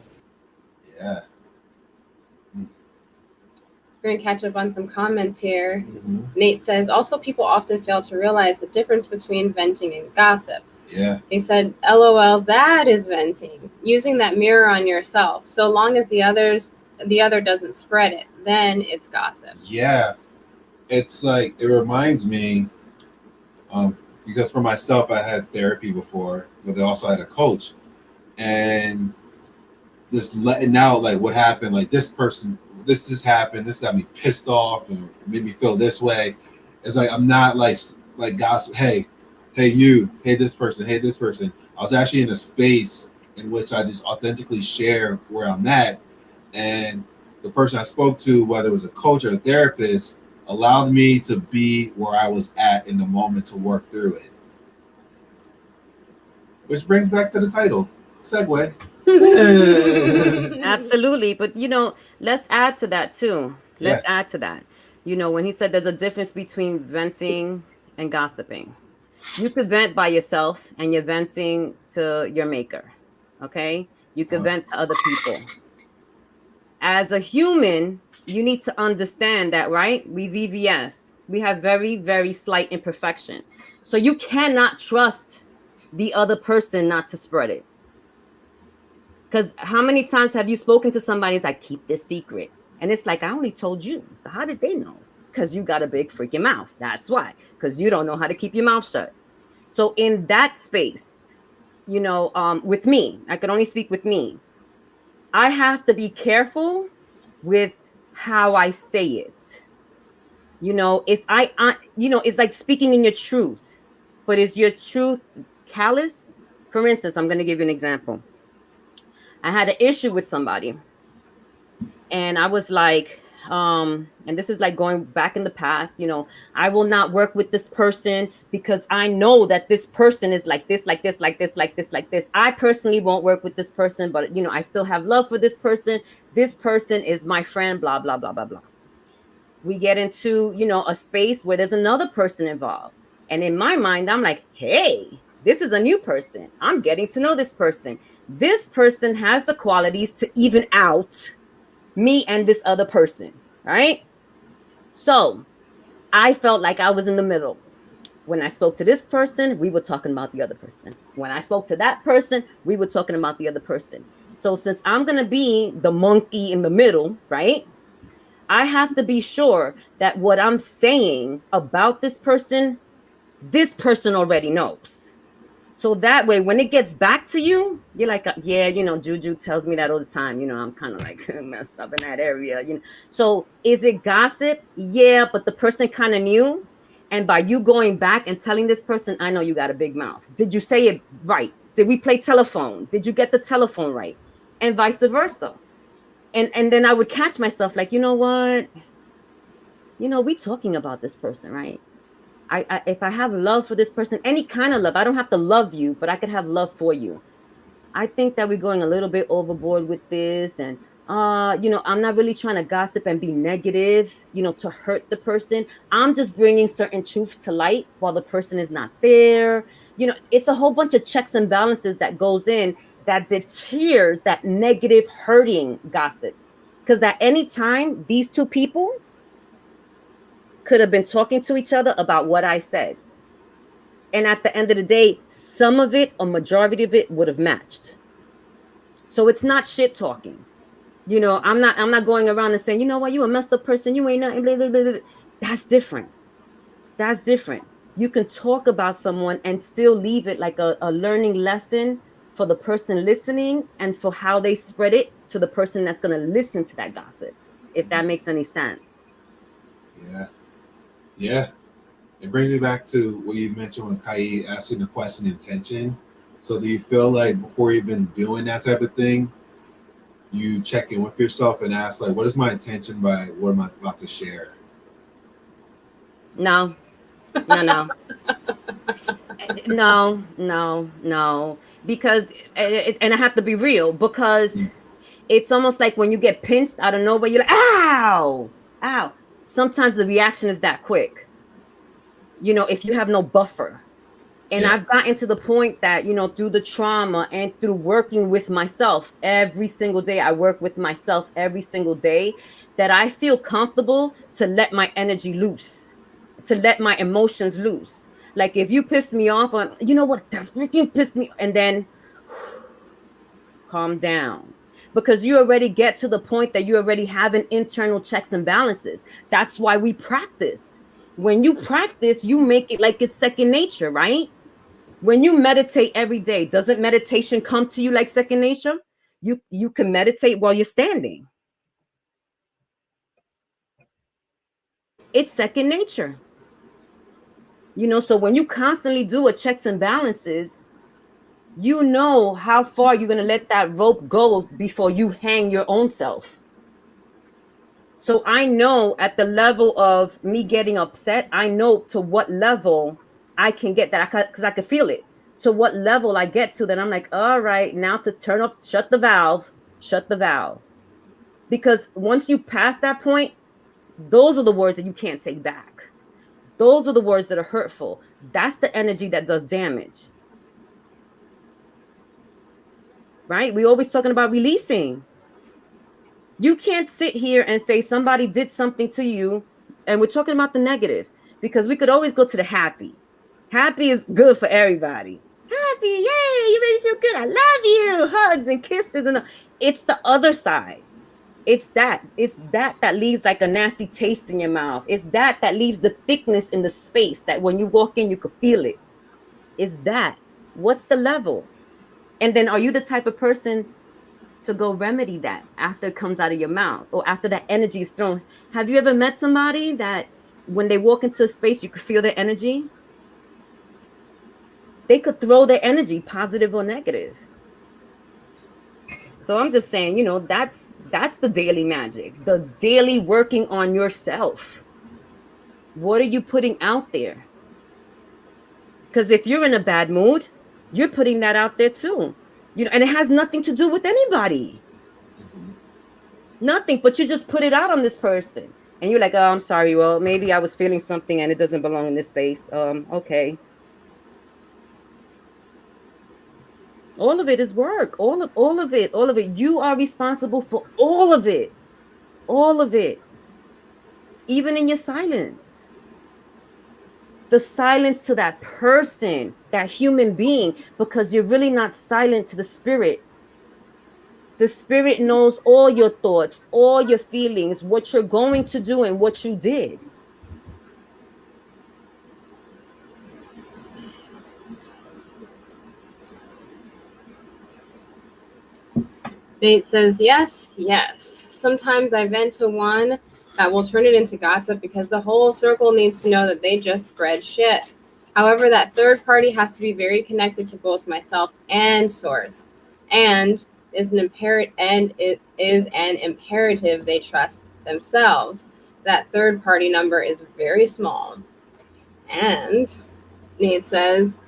Yeah. We're going to catch up on some comments here. Mm-hmm. Nate says, also, people often fail to realize the difference between venting and gossip. Yeah. He said, LOL, that is venting. Using that mirror on yourself. So long as the other doesn't spread it, then it's gossip. Yeah. It's like, it reminds me, because for myself, I had therapy before, but I also had a coach. And just letting out, like, what happened, like, this person, this happened, this got me pissed off and made me feel this way. It's like, I'm not like gossip, hey you, hey this person. I was actually in a space in which I just authentically share where I'm at, and the person I spoke to, whether it was a coach or a therapist, allowed me to be where I was at in the moment to work through it. Which brings back to the title, segue. Absolutely. But, you know, let's add to that too. Let's add to that. You know, when he said there's a difference between venting and gossiping. You could vent by yourself and you're venting to your maker. Okay. You could vent to other people. As a human, you need to understand that, right? We VVS. We have very, very slight imperfection. So you cannot trust the other person not to spread it. Because how many times have you spoken to somebody who's like, keep this secret? And it's like, I only told you. So how did they know? Because you got a big freaking mouth. That's why. Because you don't know how to keep your mouth shut. So in that space, you know, with me, I can only speak with me. I have to be careful with how I say it. You know, if you know, it's like speaking in your truth. But is your truth callous? For instance, I'm going to give you an example. I had an issue with somebody and I was like, and this is like going back in the past, you know, I will not work with this person because I know that this person is like this, like this, like this, like this, like this. I personally won't work with this person, but, you know, I still have love for this person. This person is my friend, blah, blah, blah, blah, blah. We get into, you know, a space where there's another person involved. And in my mind, I'm like, hey, this is a new person. I'm getting to know this person. This person has the qualities to even out me and this other person, right? So I felt like I was in the middle. When I spoke to this person, we were talking about the other person. When I spoke to that person, we were talking about the other person. So since I'm going to be the monkey in the middle, right? I have to be sure that what I'm saying about this person already knows. So that way, when it gets back to you, you're like, yeah, Juju tells me that all the time. I'm kind of like messed up in that area. So is it gossip? Yeah, but the person kind of knew. And by you going back and telling this person, I know you got a big mouth. Did you say it right? Did we play telephone? Did you get the telephone right? And vice versa. And then I would catch myself like, you know what? We talking about this person, right? If I have love for this person, any kind of love, I don't have to love you, but I could have love for you. I think that we're going a little bit overboard with this. And, I'm not really trying to gossip and be negative, to hurt the person. I'm just bringing certain truth to light while the person is not there. It's a whole bunch of checks and balances that goes in that deters that negative hurting gossip. Because at any time, these two people could have been talking to each other about what I said. And at the end of the day, some of it, a majority of it would have matched. So it's not shit talking. I'm not going around and saying, you know what, you a messed up person, you ain't nothing, blah, blah, blah, blah. That's different. That's different. You can talk about someone and still leave it like a learning lesson for the person listening and for how they spread it to the person that's going to listen to that gossip, if that makes any sense. Yeah. It brings me back to what you mentioned when Kai asking the question intention. So do you feel like before you've been doing that type of thing, you check in with yourself and ask, like, what is my intention by what am I about to share? No. No. Because, and I have to be real, because it's almost like when you get pinched out of nowhere, you're like, ow. Sometimes the reaction is that quick. If you have no buffer. And I've gotten to the point that, through the trauma and through working with myself every single day, I work with myself every single day, that I feel comfortable to let my energy loose, to let my emotions loose. Like if you piss me off, you know what, that freaking pissed me, and then calm down. Because you already get to the point that you already have an internal checks and balances. That's why we practice. When you practice, you make it like it's second nature, right? When you meditate every day, doesn't meditation come to you like second nature? You can meditate while you're standing. It's second nature. So when you constantly do a checks and balances, you know how far you're going to let that rope go before you hang your own self. So I know at the level of me getting upset, I know to what level I can get that, because I can feel it. To what level I get to, that I'm like, all right, now to turn off, shut the valve. Because once you pass that point, those are the words that you can't take back. Those are the words that are hurtful. That's the energy that does damage. Right? We're always talking about releasing. You can't sit here and say somebody did something to you, and we're talking about the negative, because we could always go to the happy. Happy is good for everybody. Happy, yay, you made me feel good. I love you. Hugs and kisses. And it's the other side. It's that leaves like a nasty taste in your mouth. It's that leaves the thickness in the space that when you walk in, you could feel it. It's that. What's the level? And then are you the type of person to go remedy that after it comes out of your mouth, or after that energy is thrown? Have you ever met somebody that when they walk into a space, you could feel their energy? They could throw their energy, positive or negative. So I'm just saying, that's the daily magic, the daily working on yourself. What are you putting out there? Because if you're in a bad mood, you're putting that out there too. And it has nothing to do with anybody. Nothing, but you just put it out on this person. And you're like, oh, I'm sorry. Well, maybe I was feeling something and it doesn't belong in this space. Okay. All of it is work. All of it. You are responsible for all of it. All of it. Even in your silence. The silence to that person, that human being, because you're really not silent to the spirit. The spirit knows all your thoughts, all your feelings, what you're going to do, and what you did. Nate says, yes, yes. Sometimes I vent to one that will turn it into gossip because the whole circle needs to know that they just spread shit. However, that third party has to be very connected to both myself and source, and it is an imperative they trust themselves. That third party number is very small. And Nate says,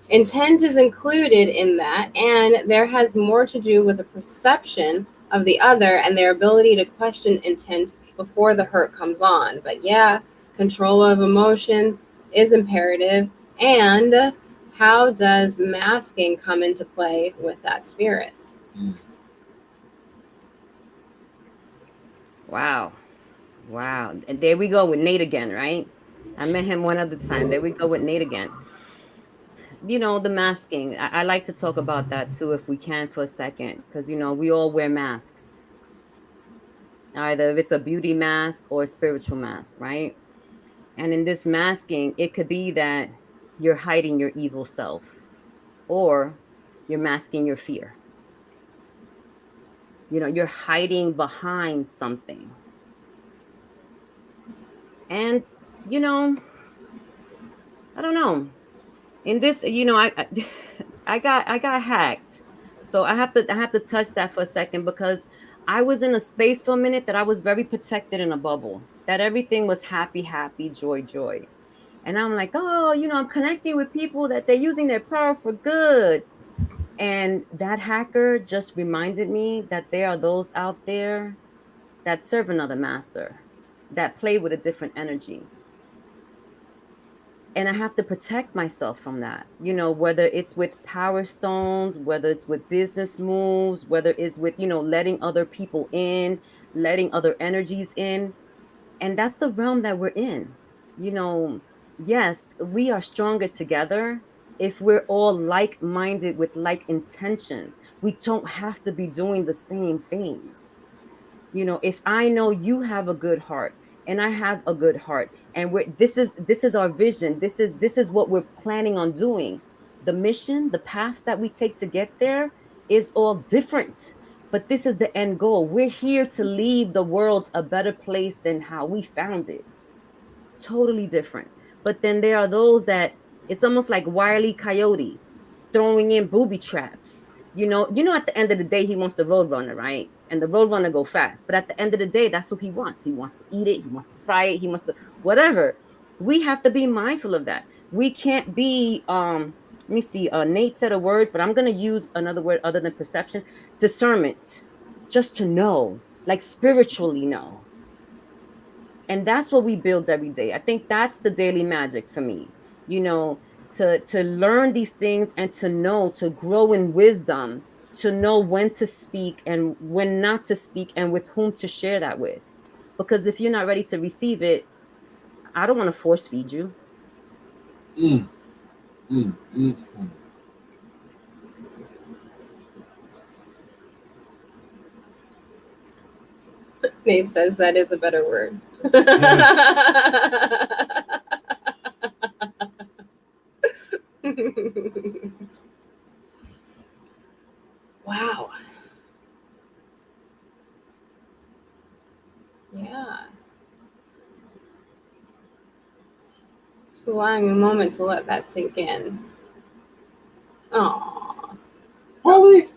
intent is included in that, and there has more to do with the perception of the other and their ability to question intent before the hurt comes on. But yeah, control of emotions is imperative. And how does masking come into play with that spirit? Wow. Wow. And there we go with Nate again, right? I met him one other time. There we go with Nate again. The masking. I like to talk about that too, if we can, for a second, because, we all wear masks, either if it's a beauty mask or a spiritual mask, right? And in this masking, it could be that you're hiding your evil self, or you're masking your fear. You're hiding behind something. And, I don't know. In this, I got hacked. So I have to touch that for a second, because I was in a space for a minute that I was very protected in a bubble, that everything was happy, happy, joy, joy. And I'm like, oh, I'm connecting with people that they're using their power for good. And that hacker just reminded me that there are those out there that serve another master, that play with a different energy. And I have to protect myself from that, whether it's with power stones, whether it's with business moves, whether it's with, letting other people in, letting other energies in. And that's the realm that we're in. you know yes, we are stronger together if we're all like-minded with like intentions. We don't have to be doing the same things. If I know you have a good heart and I have a good heart, and this is our vision, this is what we're planning on doing. The mission, the paths that we take to get there is all different, but this is the end goal. We're here to leave the world a better place than how we found it. Totally different. But then there are those that it's almost like Wile E. Coyote throwing in booby traps. At the end of the day, he wants the roadrunner, right? And the roadrunner go fast. But at the end of the day, that's what he wants. He wants to eat it. He wants to fry it. He wants to whatever. We have to be mindful of that. We can't be let me see. Nate said a word, but I'm gonna use another word other than perception. Discernment. Just to know, like spiritually know. And that's what we build every day. I think that's the daily magic for me. To learn these things and to know, to grow in wisdom, to know when to speak and when not to speak, and with whom to share that with. Because if you're not ready to receive it, I don't want to force feed you. Mm, mm, mm, mm. Nate says that is a better word. Wow. Yeah. Just allowing a moment to let that sink in. Aww. Holly?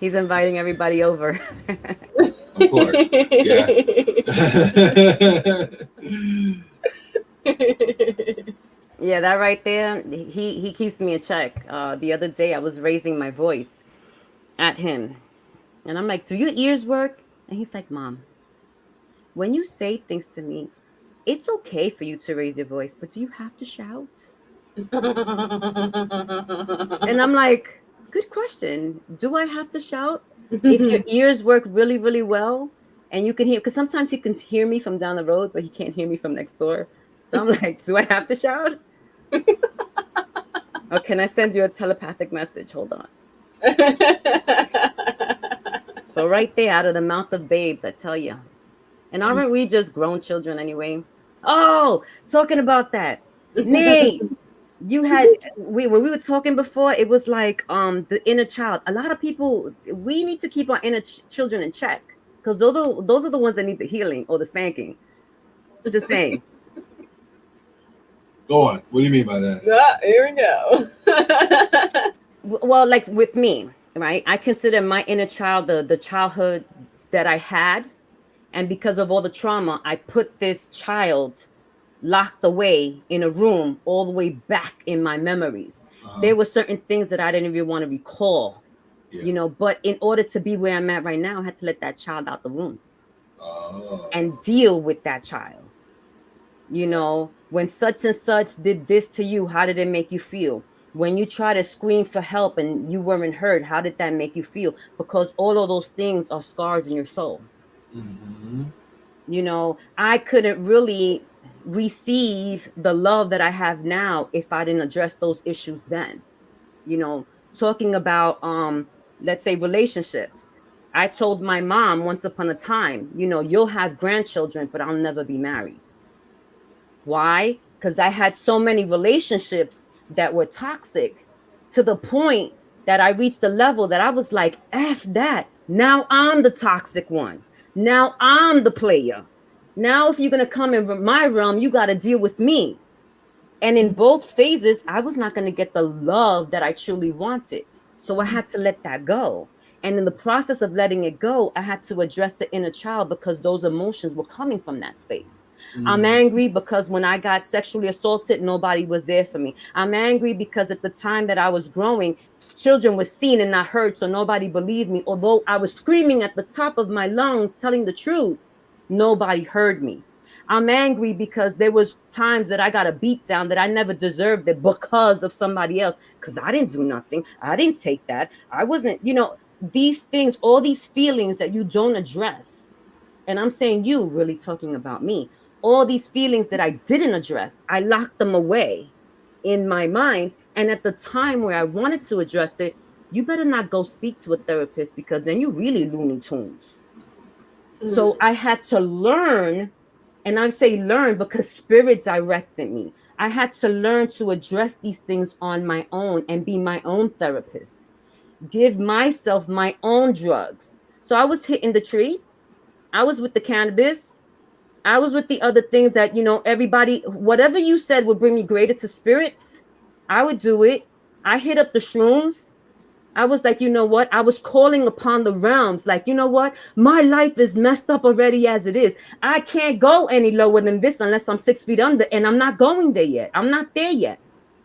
He's inviting everybody over. Of course. Yeah. Yeah, that right there, he keeps me in check. The other day I was raising my voice at him, and I'm like, do your ears work? And he's like, Mom, when you say things to me, it's okay for you to raise your voice, but do you have to shout? And I'm like, good question. Do I have to shout? If your ears work really, really well and you can hear, because sometimes he can hear me from down the road, but he can't hear me from next door. So I'm like, do I have to shout? Or can I send you a telepathic message? Hold on. So right there, out of the mouth of babes, I tell you. And aren't we just grown children anyway? Oh, talking about that. Nate, you had when we were talking before, it was like the inner child. A lot of people, we need to keep our inner children in check because those are the ones that need the healing or the spanking. Just saying. Go on. What do you mean by that? Here we go. Well, like with me, right? I consider my inner child the childhood that I had, and because of all the trauma, I put this child locked away in a room all the way back in my memories. There were certain things that I didn't even want to recall, but in order to be where I'm at right now, I had to let that child out the room and deal with that child. When such and such did this to you, how did it make you feel? When you try to scream for help and you weren't heard, how did that make you feel? Because all of those things are scars in your soul. I couldn't really receive the love that I have now if I didn't address those issues then. Talking about let's say relationships. I told my mom once upon a time, you'll have grandchildren, but I'll never be married. Why? Because I had so many relationships that were toxic to the point that I reached a level that I was like, F that. Now I'm the toxic one. Now I'm the player. Now, if you're going to come in my realm, you got to deal with me. And in both phases, I was not going to get the love that I truly wanted. So I had to let that go. And in the process of letting it go, I had to address the inner child because those emotions were coming from that space. I'm angry because when I got sexually assaulted, nobody was there for me. I'm angry because at the time that I was growing, children were seen and not heard, so nobody believed me. Although I was screaming at the top of my lungs, telling the truth, nobody heard me. I'm angry because there was times that I got a beat down that I never deserved it because of somebody else. Because I didn't do nothing. I didn't take that. I wasn't, these things, all these feelings that you don't address. And I'm saying you really talking about me. All these feelings that I didn't address, I locked them away in my mind. And at the time where I wanted to address it, you better not go speak to a therapist because then you really Looney Tunes. So I had to learn, and I say learn because spirit directed me. I had to learn to address these things on my own and be my own therapist, give myself my own drugs. So I was hitting the tree. I was with the cannabis. I was with the other things that, everybody, whatever you said would bring me greater to spirits, I would do it. I hit up the shrooms. I was like, you know what? I was calling upon the realms. Like, you know what? My life is messed up already as it is. I can't go any lower than this unless I'm 6 feet under. And I'm not going there yet. I'm not there yet.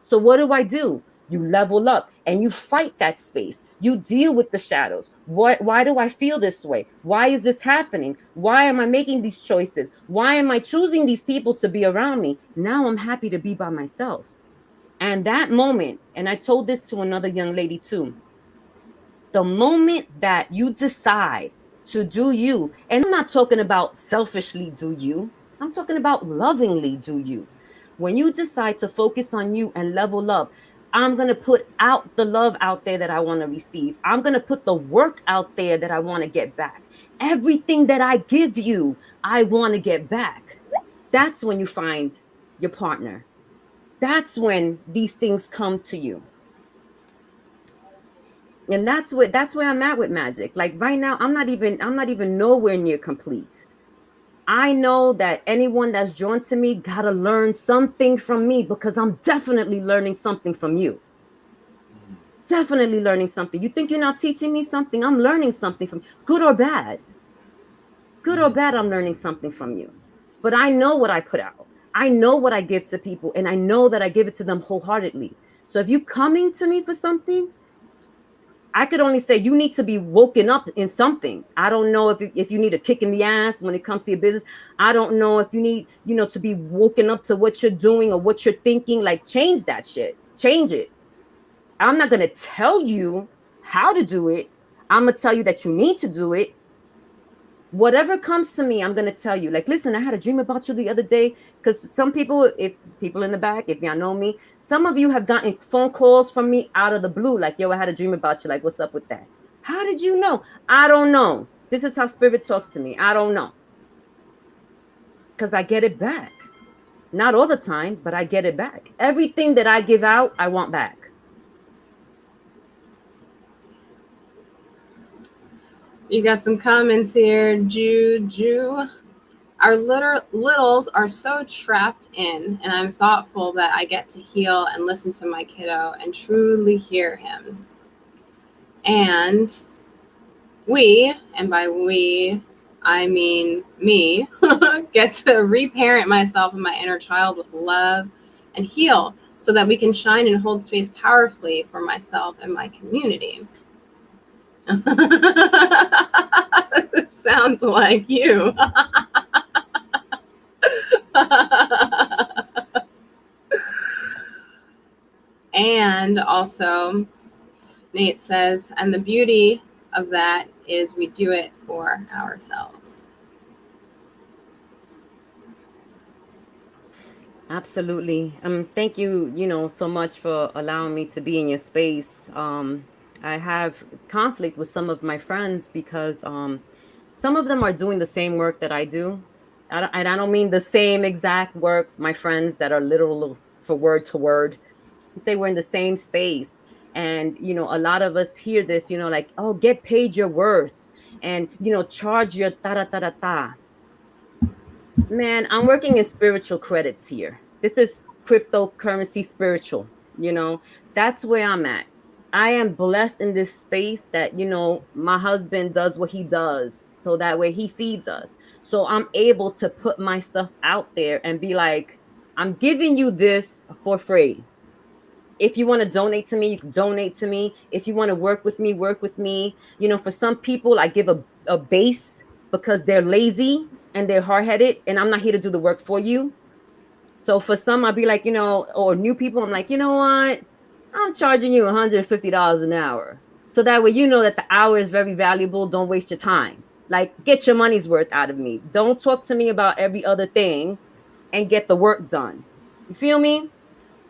So what do? You level up and you fight that space. You deal with the shadows. Why do I feel this way? Why is this happening? Why am I making these choices? Why am I choosing these people to be around me? Now I'm happy to be by myself. And that moment, and I told this to another young lady too, the moment that you decide to do you, and I'm not talking about selfishly do you, I'm talking about lovingly do you. When you decide to focus on you and level up, I'm going to put out the love out there that I want to receive. I'm going to put the work out there that I want to get back. Everything that I give you, I want to get back. That's when you find your partner. That's when these things come to you. And that's where I'm at with magic. Like right now, I'm not even nowhere near complete. I know that anyone that's drawn to me gotta learn something from me because I'm definitely learning something from you. Definitely learning something. You think you're not teaching me something? I'm learning something from good or bad. Good or bad, I'm learning something from you. But I know what I put out. I know what I give to people, and I know that I give it to them wholeheartedly. So if you coming to me for something, I could only say you need to be woken up in something. I don't know if you need a kick in the ass when it comes to your business. I don't know if you need, to be woken up to what you're doing or what you're thinking. Like, change that shit. Change it. I'm not going to tell you how to do it. I'm going to tell you that you need to do it. Whatever comes to me, I'm going to tell you. Like, listen, I had a dream about you the other day. Because some people, if people in the back, if y'all know me, some of you have gotten phone calls from me out of the blue. Like, yo, I had a dream about you. Like, what's up with that? How did you know? I don't know. This is how spirit talks to me. I don't know. Because I get it back. Not all the time, but I get it back. Everything that I give out, I want back. You got some comments here. Juju. Our littles are so trapped in, and I'm thoughtful that I get to heal and listen to my kiddo and truly hear him. And we, and by we, I mean me, get to reparent myself and my inner child with love and heal so that we can shine and hold space powerfully for myself and my community. It sounds like you. And also, Nate says, and the beauty of that is we do it for ourselves. Absolutely. Thank you, so much for allowing me to be in your space. I have conflict with some of my friends because some of them are doing the same work that I do. And I don't mean the same exact work, my friends that are literal for word to word. Say we're in the same space. And, a lot of us hear this, like, oh, get paid your worth and, charge your ta-da-ta-da-ta. Man, I'm working in spiritual credits here. This is cryptocurrency spiritual, that's where I'm at. I am blessed in this space that, my husband does what he does. So that way he feeds us. So I'm able to put my stuff out there and be like, I'm giving you this for free. If you want to donate to me, you can donate to me. If you want to work with me, work with me. For some people, I give a base because they're lazy and they're hard-headed, and I'm not here to do the work for you. So for some, I'll be like, or new people, I'm like, you know what? I'm charging you $150 an hour. So that way, that the hour is very valuable. Don't waste your time. Like, get your money's worth out of me. Don't talk to me about every other thing and get the work done. You feel me?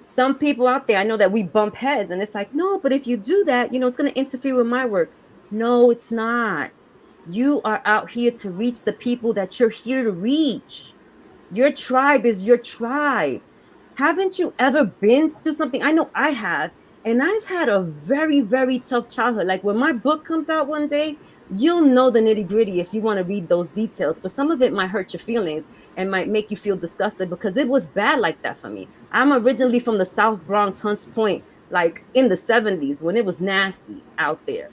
Some people out there, I know that we bump heads and it's like, no, but if you do that, it's going to interfere with my work. No, it's not. You are out here to reach the people that you're here to reach. Your tribe is your tribe. Haven't you ever been through something? I know I have. And I've had a very, very tough childhood. Like, when my book comes out one day, you'll know the nitty gritty if you want to read those details. But some of it might hurt your feelings and might make you feel disgusted because it was bad like that for me. I'm originally from the South Bronx, Hunts Point, like in the 70s when it was nasty out there.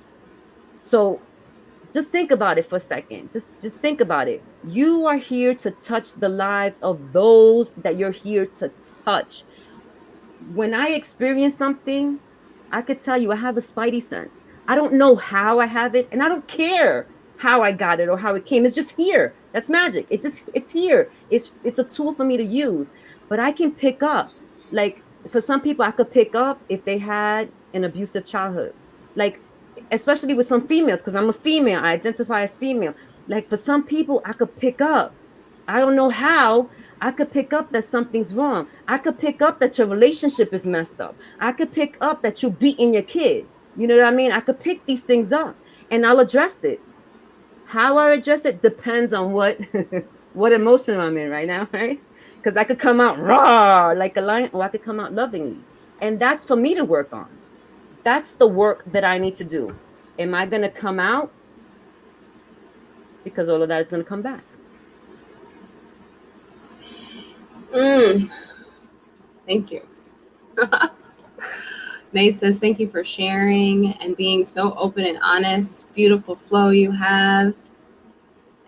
So just think about it for a second. Just think about it. You are here to touch the lives of those that you're here to touch. When I experience something, I could tell you I have a spidey sense. I don't know how I have it, and I don't care how I got it or how it came. It's just here. That's magic. It's here. It's a tool for me to use. But I can pick up. Like, for some people, I could pick up if they had an abusive childhood. Like, especially with some females, because I'm a female. I identify as female. Like, for some people, I could pick up. I don't know how. I could pick up that something's wrong. I could pick up that your relationship is messed up. I could pick up that you're beating your kid. You know what I mean? I could pick these things up and I'll address it. How I address it depends on what what emotion I'm in right now, right? Because I could come out raw like a lion, or I could come out lovingly. And that's for me to work on. That's the work that I need to do. Am I going to come out? Because all of that is going to come back. Thank you. Nate says, thank you for sharing and being so open and honest. Beautiful flow you have.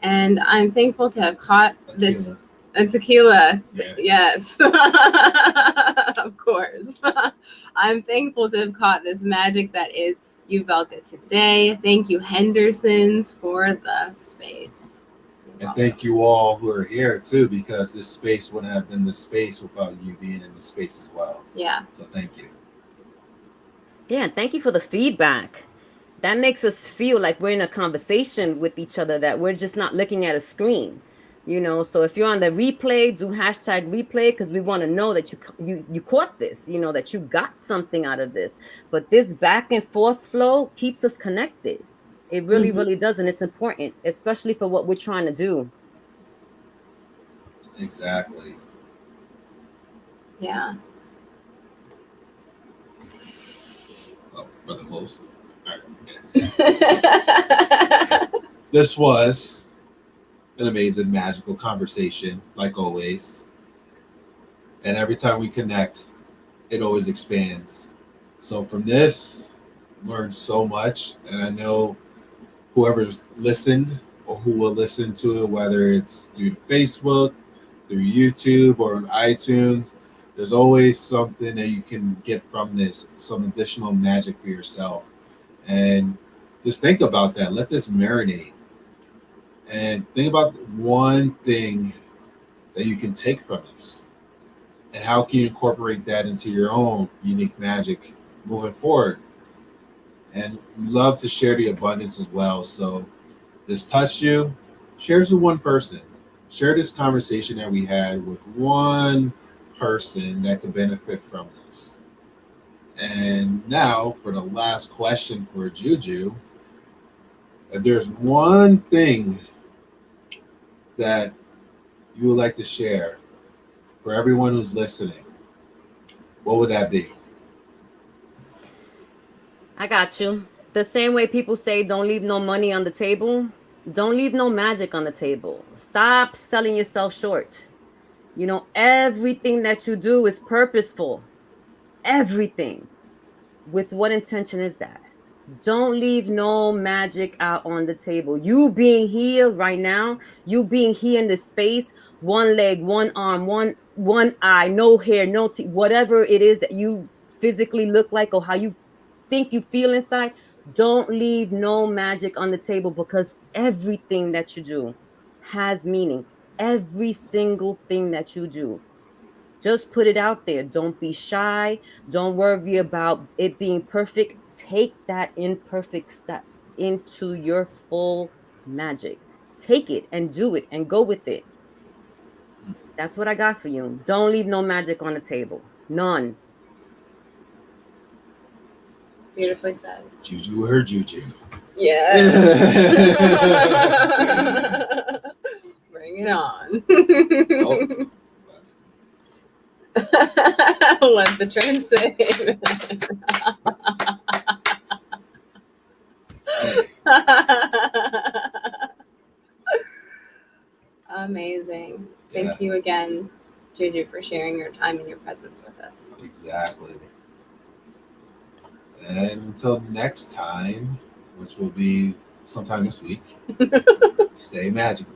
And I'm thankful to have caught this. Tequila. Yeah. Yes. Of course. I'm thankful to have caught this magic that is Yuvelca today. Thank you, Hendersons, for the space. And thank you all who are here too, because this space wouldn't have been the space without you being in the space as well. Yeah. So thank you. Yeah, and thank you for the feedback. That makes us feel like we're in a conversation with each other, that we're just not looking at a screen. So if you're on the replay, do #replay, because we want to know that you caught this, that you got something out of this. But this back and forth flow keeps us connected. It really, really does, and it's important, especially for what we're trying to do. Exactly. Yeah. Oh, brother close. All right. This was an amazing, magical conversation, like always. And every time we connect, it always expands. So from this, learned so much, and I know whoever's listened or who will listen to it, whether it's through Facebook, through YouTube, or on iTunes, there's always something that you can get from this, some additional magic for yourself. And just think about that. Let this marinate. And think about one thing that you can take from this. And how can you incorporate that into your own unique magic moving forward? And we love to share the abundance as well. So this touched you, share this with one person. Share this conversation that we had with one person that could benefit from this. And now for the last question for Juju, if there's one thing that you would like to share for everyone who's listening, what would that be? I got you. The same way people say don't leave no money on the table, don't leave no magic on the table. Stop selling yourself short. Everything that you do is purposeful. Everything. With what intention is that? Don't leave no magic out on the table. You being here right now, you being here in the space, one leg, one arm, one eye, no hair, no teeth, whatever it is that you physically look like or how you think you feel inside, don't leave no magic on the table, because everything that you do has meaning. Every single thing that you do. Just put it out there. Don't be shy. Don't worry about it being perfect. Take that imperfect step into your full magic. Take it and do it and go with it. That's what I got for you. Don't leave no magic on the table. None. Beautifully said. Juju or her Juju. Yes. Bring it on. Let the train say. Amazing. Thank you again, Juju, for sharing your time and your presence with us. Exactly. And until next time, which will be sometime this week, stay magical.